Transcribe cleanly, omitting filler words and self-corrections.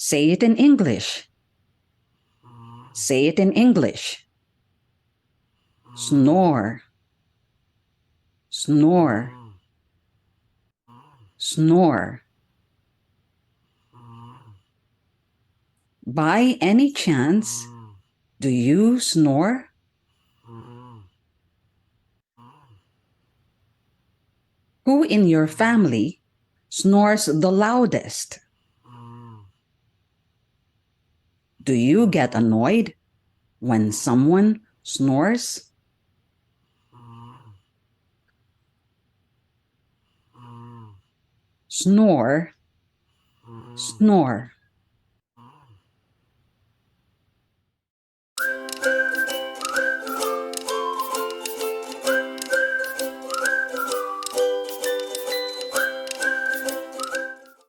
Say it in English. Say it in English. Snore. Snore. Snore. By any chance, do you snore? Who in your family snores the loudest? Do you get annoyed when someone snores? Snore. Snore.